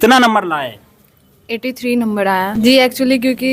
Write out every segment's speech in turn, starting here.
कितना नंबर लाए? 83 नंबर आया जी। एक्चुअली क्योंकि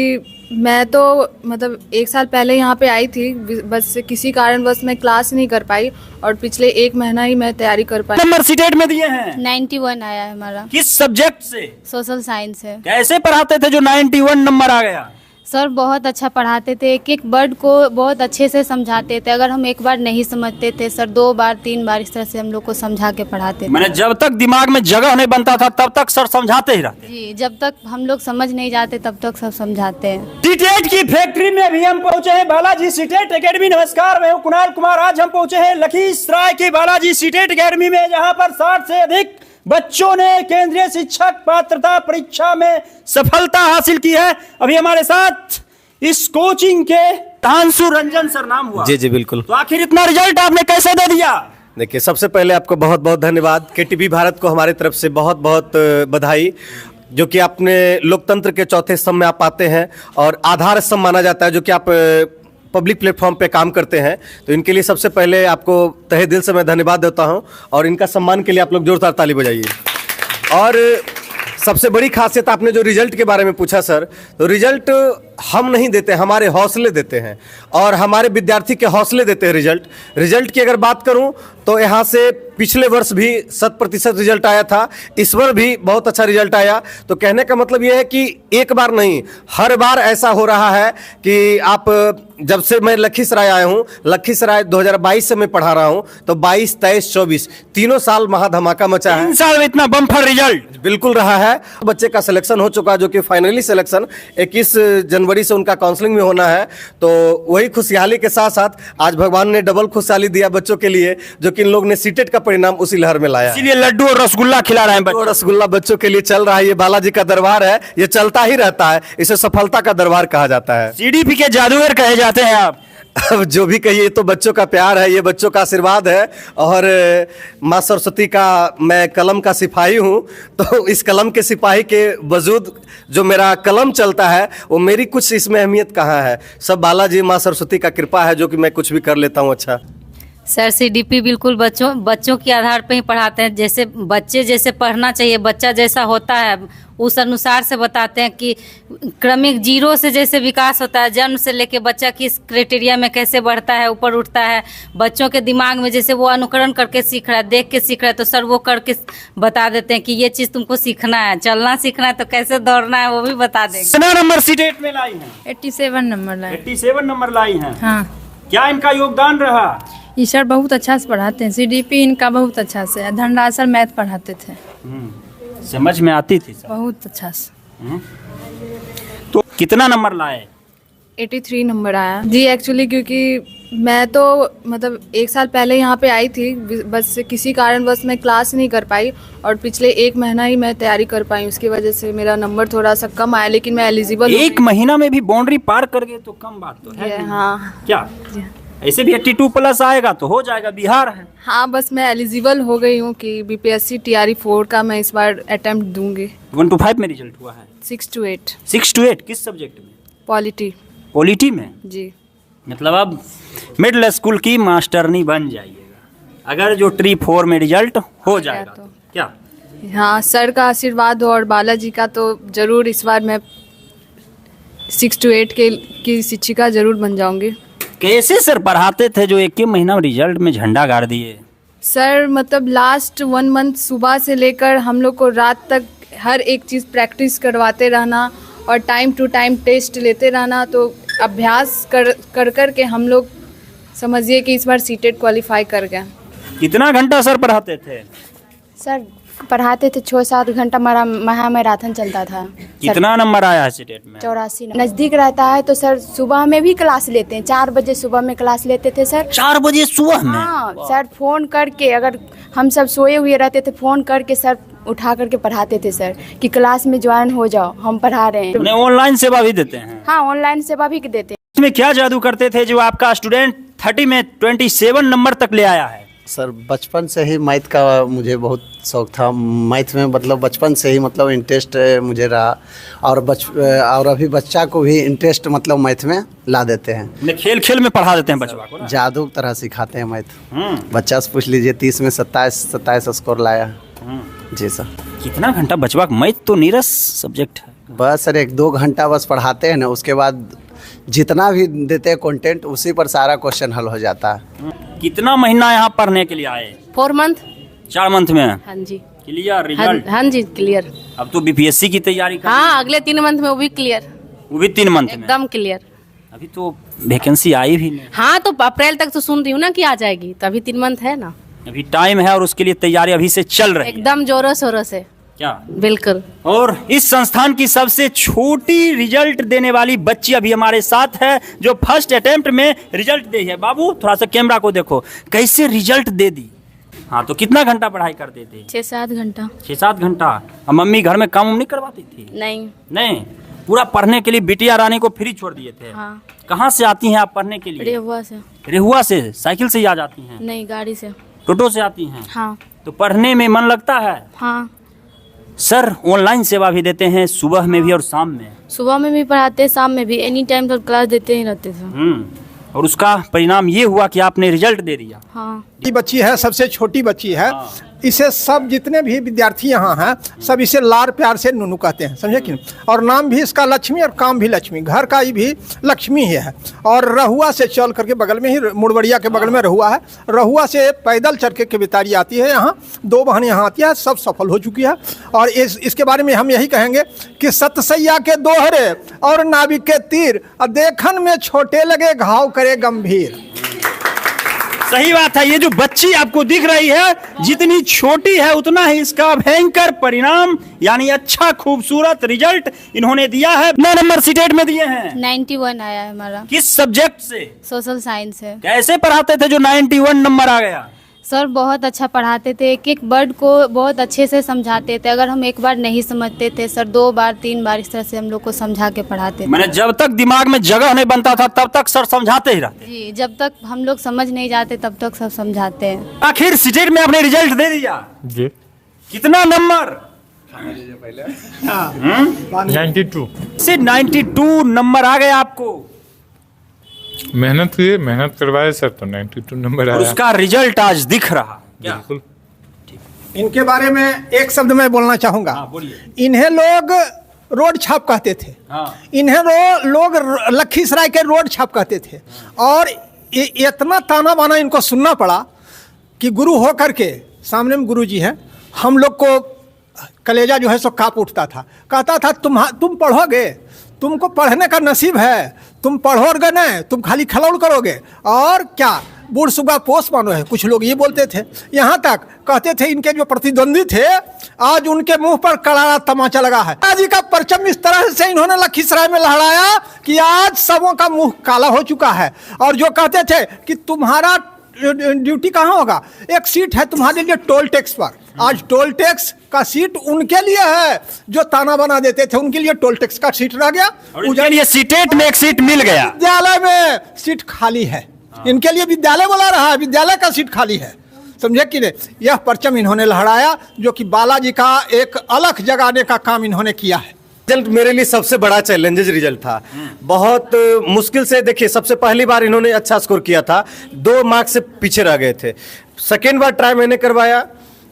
मैं तो मतलब 1 साल पहले यहाँ पे आई थी, बस किसी कारणवश मैं क्लास नहीं कर पाई और पिछले 1 महीना ही मैं तैयारी कर पाई। नंबर सीटेट में दिए हैं? 91 आया है हमारा। किस सब्जेक्ट से? सोशल साइंस है। कैसे पढ़ाते थे जो 91 नंबर आ गया? सर बहुत अच्छा पढ़ाते थे, एक एक वर्ड को बहुत अच्छे से समझाते थे। अगर हम एक बार नहीं समझते थे सर 2 बार 3 बार इस तरह से हम लोग को समझा के पढ़ाते थे। मैंने जब तक दिमाग में जगह नहीं बनता था तब तक सर समझाते ही रहते। जी, जब तक हम लोग समझ नहीं जाते तब तक सब समझाते हैं। सीटेट की फैक्ट्री में भी हम पहुंचे हैं। Balaji CTET academy. नमस्कार, मैं हूं कुणाल कुमार। आज हम पहुंचे हैं लखीसराय की बालाजी सीटेट एकेडमी में, जहां पर 60 से अधिक बच्चों ने केंद्रीय शिक्षक पात्रता परीक्षा में सफलता हासिल की है। अभी हमारे साथ इस कोचिंग के तांसु रंजन सर नाम हुआ। जी बिल्कुल। तो आखिर इतना रिजल्ट आपने कैसे दे दिया? देखिए, सबसे पहले आपको बहुत बहुत धन्यवाद। केटीवी भारत को हमारी तरफ से बहुत बहुत बधाई, जो कि आपने लोकतंत्र के चौथे स्तंभ में आप आते हैं और आधार स्तंभ माना जाता है, जो कि आप पब्लिक प्लेटफॉर्म पे काम करते हैं। तो इनके लिए सबसे पहले आपको तहे दिल से मैं धन्यवाद देता हूं और इनका सम्मान के लिए आप लोग जोरदार ताली बजाइए। और सबसे बड़ी खासियत आपने जो रिजल्ट के बारे में पूछा सर, तो रिजल्ट हम नहीं देते, हमारे हौसले देते हैं और हमारे विद्यार्थी के हौसले देते हैं रिजल्ट की अगर बात करूं तो यहाँ से पिछले वर्ष भी 100% रिजल्ट आया था, इस बार भी बहुत अच्छा रिजल्ट आया। तो कहने का मतलब ये है कि एक बार नहीं, हर बार ऐसा हो रहा है कि आप, जब से मैं लखीसराय आया हूँ, लखीसराय 2022 से मैं पढ़ा रहा हूँ, तो 22, 23, 24 तीनों साल महाधमाका मचा है। 3 साल में इतना बम्पर रिजल्ट बिल्कुल रहा है। बच्चे का सिलेक्शन हो चुका, जो कि फाइनली सिलेक्शन 21 जनवरी से उनका काउंसलिंग में होना है। तो वही खुशहाली के साथ साथ आज भगवान ने डबल खुशहाली दिया बच्चों के लिए, जो कि इन लोग ने सीटेट का परिणाम उसी लहर में लाया। इसीलिए लड्डू और रसगुल्ला खिला रहे हैं बच्चों। रसगुल्ला बच्चों के लिए चल रहा है। ये बालाजी का दरबार है, ये चलता ही रहता है, इसे सफलता का दरबार कहा जाता है। सीडीपी के जादूगर कहे जाते हैं आप। अब जो भी कहिए, तो बच्चों का प्यार है, ये बच्चों का आशीर्वाद है। और माँ सरस्वती का मैं कलम का सिपाही हूँ, तो इस कलम के सिपाही के वजूद जो मेरा कलम चलता है, वो मेरी कुछ इसमें अहमियत कहाँ है। सब बालाजी माँ सरस्वती का कृपा है, जो कि मैं कुछ भी कर लेता हूँ। अच्छा सर, सीडीपी बिल्कुल बच्चों के आधार पे ही पढ़ाते हैं। जैसे बच्चे जैसे पढ़ना चाहिए, बच्चा जैसा होता है उस अनुसार से बताते हैं कि क्रमिक 0 से जैसे विकास होता है, जन्म से लेके बच्चा किस क्राइटेरिया में कैसे बढ़ता है, ऊपर उठता है। बच्चों के दिमाग में जैसे वो अनुकरण करके सीख रहा है, देख के सीख रहा है, तो सर वो करके बता देते हैं कि ये चीज़ तुमको सीखना है, चलना सीखना है, तो कैसे दौड़ना है वो भी बता देंगे। कितना नंबर सीटेट में लाई हैं? 87 नंबर लाए। 87 नंबर लाई हैं। हाँ, क्या इनका योगदान रहा? ये सर बहुत अच्छा से पढ़ाते हैं। सीडीपी इनका बहुत अच्छा से है। धनराज सर मैथ पढ़ाते थे, समझ में आती थी सर? बहुत अच्छा से। तो कितना नंबर लाए? 83 नंबर आया जी। एक्चुअली क्योंकि मैं तो मतलब 1 साल पहले यहाँ पे आई थी, बस किसी कारणवश मैं क्लास नहीं कर पाई और पिछले 1 महीना ही मैं तैयारी कर पाई। उसकी वजह से मेरा नंबर थोड़ा सा कम आया, लेकिन मैं एलिजिबल। 1 महीना में भी बाउंड्री पार कर गए तो कम बात तो है। हाँ, क्या ऐसे भी 82+ आएगा तो हो जाएगा, बिहार है। हाँ, बस मैं एलिजिबल हो गई हूँ कि बीपीएससी TRE 4 का मैं इस बार अटेम्प्ट दूंगी। 1 to 5 में रिजल्ट हुआ है? 6 to 8। 6 to 8 किस सब्जेक्ट में? पॉलिटी में जी। मतलब अब मिडिल स्कूल की मास्टरनी बन जाइएगा अगर जो ट्री 4 में रिजल्ट हो जाएगा तो। क्या? हाँ, सर का आशीर्वाद हो और बालाजी का, तो जरूर इस बार मैं 6 to 8 की शिक्षिका जरूर बन जाऊंगी। कैसे सर पढ़ाते थे जो 1 महीना रिजल्ट में झंडा गाड़ दिए? सर मतलब लास्ट 1 मंथ सुबह से लेकर हम लोग को रात तक हर एक चीज़ प्रैक्टिस करवाते रहना और टाइम टू टाइम टेस्ट लेते रहना। तो अभ्यास कर के हम लोग समझिए कि इस बार सीटेट क्वालिफाई कर गए। कितना घंटा सर पढ़ाते थे? सर पढ़ाते थे 6-7 घंटा, हमारा महामैराथन चलता था। कितना नंबर आया है सीटेट में? 84। नज़दीक रहता है तो सर सुबह में भी क्लास लेते हैं, 4 बजे सुबह में क्लास लेते थे सर। 4 बजे सुबह में? हाँ सर, फ़ोन करके, अगर हम सब सोए हुए रहते थे, फ़ोन करके सर उठा करके पढ़ाते थे सर कि क्लास में ज्वाइन हो जाओ, हम पढ़ा रहे हैं। ऑनलाइन सेवा भी देते हैं? हाँ, ऑनलाइन सेवा भी देते हैं। इसमें क्या जादू करते थे जो आपका स्टूडेंट 30 में 27 नंबर तक ले आया है? सर बचपन से ही मैथ का मुझे बहुत शौक था। मैथ में मतलब बचपन से ही मतलब इंटरेस्ट मुझे रहा और अभी बच्चा को भी इंटरेस्ट मतलब मैथ में ला देते हैं। खेल खेल में पढ़ा देते हैं बच्चा को? जादू तरह सिखाते हैं मैथ। बच्चा से पूछ लीजिए, 30 में 27 स्कोर लाया। जी सर। कितना घंटा बचवा? मैथ तो नीरस सब्जेक्ट है। बस सर 1-2 घंटा बस पढ़ाते हैं ना, उसके बाद जितना भी देते हैं कंटेंट उसी पर सारा क्वेश्चन हल हो जाता है। कितना महीना यहाँ पढ़ने के लिए आए? 4 मंथ। 4 मंथ में हाँ जी। Clear result? हाँ जी क्लियर। अब तो बीपीएससी की तैयारी कर हाँ अगले 3 मंथ में वो भी क्लियर। वो भी 3 मंथ में एकदम क्लियर। अभी तो वैकेंसी आई भी नहीं। हाँ तो अप्रैल तक तो सुन रही हूँ ना कि आ जाएगी, तो अभी 3 मंथ है ना, अभी टाइम है और उसके लिए तैयारी अभी से चल रही है। एकदम जोरों शोरों से। क्या? बिल्कुल। और इस संस्थान की सबसे छोटी रिजल्ट देने वाली बच्ची अभी हमारे साथ है, जो फर्स्ट अटेम्प्ट में रिजल्ट दी है। बाबू थोड़ा सा कैमरा को देखो, कैसे रिजल्ट दे दी। हाँ तो कितना घंटा पढ़ाई करते थे? 6-7 घंटा। 6-7 घंटा। अब मम्मी घर में काम नहीं करवाती थी? नहीं। नहीं, पूरा पढ़ने के लिए बिटिया रानी को फ्री छोड़ दिए थे। हाँ। कहाँ से आती हैं आप पढ़ने के लिए? रेहुआ से। रेहुआ से? साइकिल से ही आ जाती हैं? नहीं, गाड़ी से। टोटो से आती हैं? हाँ। तो पढ़ने में मन लगता है? हाँ। सर ऑनलाइन सेवा भी देते हैं, सुबह में भी और शाम में? सुबह में भी पढ़ाते हैं, शाम में भी, एनी टाइम तो क्लास देते ही रहते थे। और उसका परिणाम ये हुआ कि आपने रिजल्ट दे दिया। हाँ। ये बच्ची है, सबसे छोटी बच्ची है। इसे सब जितने भी विद्यार्थी यहाँ हैं सब इसे लाड़ प्यार से नूनू कहते हैं, समझे कि नहीं? और नाम भी इसका लक्ष्मी और काम भी लक्ष्मी, घर का ही भी लक्ष्मी ही है। और रहुआ से चल करके बगल में ही मुड़बड़िया के बगल में रहुआ है, रहुआ से पैदल चढ़ के बितारी आती है यहाँ, 2 बहन यहाँ आती है, सब सफल हो चुकी है। और इसके बारे में हम यही कहेंगे कि सतसैया के दोहरे और नाविक के तीर, देखन में छोटे लगे घाव करे गंभीर। सही बात है। ये जो बच्ची आपको दिख रही है, जितनी छोटी है उतना ही इसका भयंकर परिणाम यानी अच्छा खूबसूरत रिजल्ट इन्होंने दिया है। 9 नंबर सीटेट में दिए हैं। 91 आया है हमारा। किस सब्जेक्ट से? सोशल साइंस है। कैसे पढ़ाते थे जो 91 नंबर आ गया? सर बहुत अच्छा पढ़ाते थे, एक एक वर्ड को बहुत अच्छे से समझाते थे। अगर हम एक बार नहीं समझते थे सर 2 बार 3 बार इस तरह से हम लोग को समझा के पढ़ाते थे। मैंने जब तक दिमाग में जगह नहीं बनता था तब तक सर समझाते ही रहते। जी, जब तक हम लोग समझ नहीं जाते तब तक सब समझाते हैं। आखिर सीटेट में आपने रिजल्ट दे दिया जी। कितना नंबर? 92। से 92 नंबर आ गए आपको। मेहनत किए, मेहनत करवाए सर, तो 92 नंबर और आया। उसका रिजल्ट आज दिख रहा। क्या? बिल्कुल। इनके बारे में एक शब्द मैं बोलना चाहूँगा। इन्हें लोग रोड छाप कहते थे। इन्हें लोग लखीसराय के रोड छाप कहते थे। और इतना ताना बाना इनको सुनना पड़ा कि गुरु हो करके, सामने में गुरु जी हैं, हम लोग को कलेजा जो है सो काँप उठता था। कहता था तुम पढ़ोगे, तुमको पढ़ने का नसीब है, तुम पढ़ोगे नहीं, तुम खाली खलौड़ करोगे और क्या बूढ़ सुगा पोस मानो है, कुछ लोग ये बोलते थे। यहाँ तक कहते थे इनके जो प्रतिद्वंदी थे, आज उनके मुंह पर करारा तमाचा लगा है। आज का परचम इस तरह से इन्होंने लखीसराय में लहराया कि आज सबों का मुंह काला हो चुका है। और जो कहते थे कि तुम्हारा ड्यूटी कहाँ होगा, एक सीट है तुम्हारे लिए टोल टैक्स पर, आज टोल टैक्स का सीट उनके लिए है। जो ताना बना देते थे उनके लिए टोल टैक्स का सीट रह गया, उनके लिए सीटेट में एक सीट मिल गया। विद्यालय में सीट खाली है, इनके लिए विद्यालय बोला रहा है, विद्यालय का सीट खाली है, समझे कि नहीं? यह परचम इन्होंने लहराया, जो कि बालाजी का एक अलख जगाने का काम इन्होंने किया है। रिजल्ट मेरे लिए सबसे बड़ा चैलेंजेस रिजल्ट था। बहुत मुश्किल से, देखिए सबसे पहली बार इन्होंने अच्छा स्कोर किया था, 2 मार्क्स से पीछे रह गए थे। सेकेंड बार ट्राई मैंने करवाया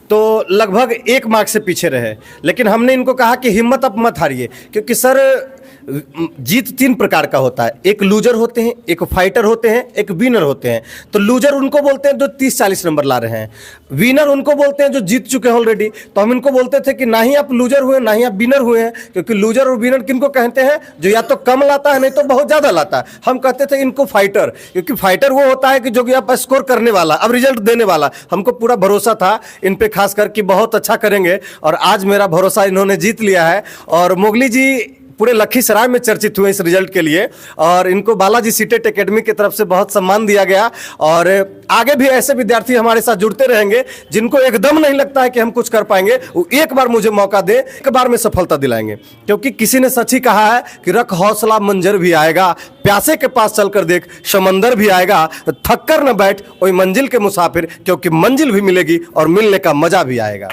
तो लगभग 1 मार्क से पीछे रहे। लेकिन हमने इनको कहा कि हिम्मत अब मत हारिए, क्योंकि सर जीत 3 प्रकार का होता है। एक लूजर होते हैं, एक फाइटर होते हैं, एक विनर होते हैं। तो लूजर उनको बोलते हैं जो 30-40 नंबर ला रहे हैं, विनर उनको बोलते हैं जो जीत चुके हैं ऑलरेडी। तो हम इनको बोलते थे कि ना ही आप लूजर हुए ना ही आप विनर हुए हैं, क्योंकि लूजर और विनर किनको कहते हैं, जो या तो कम लाता है नहीं तो बहुत ज़्यादा लाता है। हम कहते थे इनको फाइटर, क्योंकि फाइटर वो होता है कि जो कि आप स्कोर करने वाला, अब रिजल्ट देने वाला। हमको पूरा भरोसा था इन पे, खास करके बहुत अच्छा करेंगे, और आज मेरा भरोसा इन्होंने जीत लिया है। और मोगली जी पूरे लखीसराय में चर्चित हुए इस रिजल्ट के लिए, और इनको बालाजी सीटेट एकेडमी की तरफ से बहुत सम्मान दिया गया। और आगे भी ऐसे विद्यार्थी हमारे साथ जुड़ते रहेंगे जिनको एकदम नहीं लगता है कि हम कुछ कर पाएंगे, वो एक बार मुझे मौका दे, एक बार में सफलता दिलाएंगे। क्योंकि किसी ने सच ही कहा है कि रख हौसला मंजर भी आएगा, प्यासे के पास चलकर देख समंदर भी आएगा, थक कर न बैठ वही मंजिल के मुसाफिर, क्योंकि मंजिल भी मिलेगी और मिलने का मजा भी आएगा।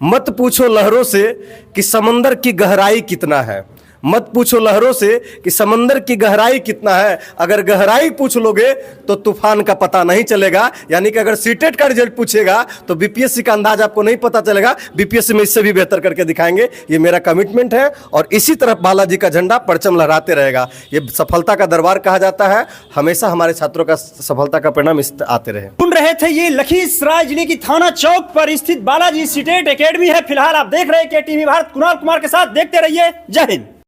मत पूछो लहरों से कि समंदर की गहराई कितना है, मत पूछो लहरों से कि समंदर की गहराई कितना है, अगर गहराई पूछ लोगे तो तूफान का पता नहीं चलेगा। यानी कि अगर सीटेट का रिजल्ट पूछेगा तो बीपीएससी का अंदाज आपको नहीं पता चलेगा, बीपीएससी में इससे भी बेहतर करके दिखाएंगे। ये मेरा कमिटमेंट है और इसी तरफ बालाजी का झंडा परचम लहराते रहेगा। ये सफलता का दरबार कहा जाता है, हमेशा हमारे छात्रों का सफलता का परिणाम इस आते रहे। सुन रहे थे, ये लखीसराय जिले की थाना चौक पर स्थित बालाजी सीटेट एकेडमी है। फिलहाल आप देख रहे हैं KTV भारत, कुणाल कुमार के साथ। देखते रहिए। जय हिंद।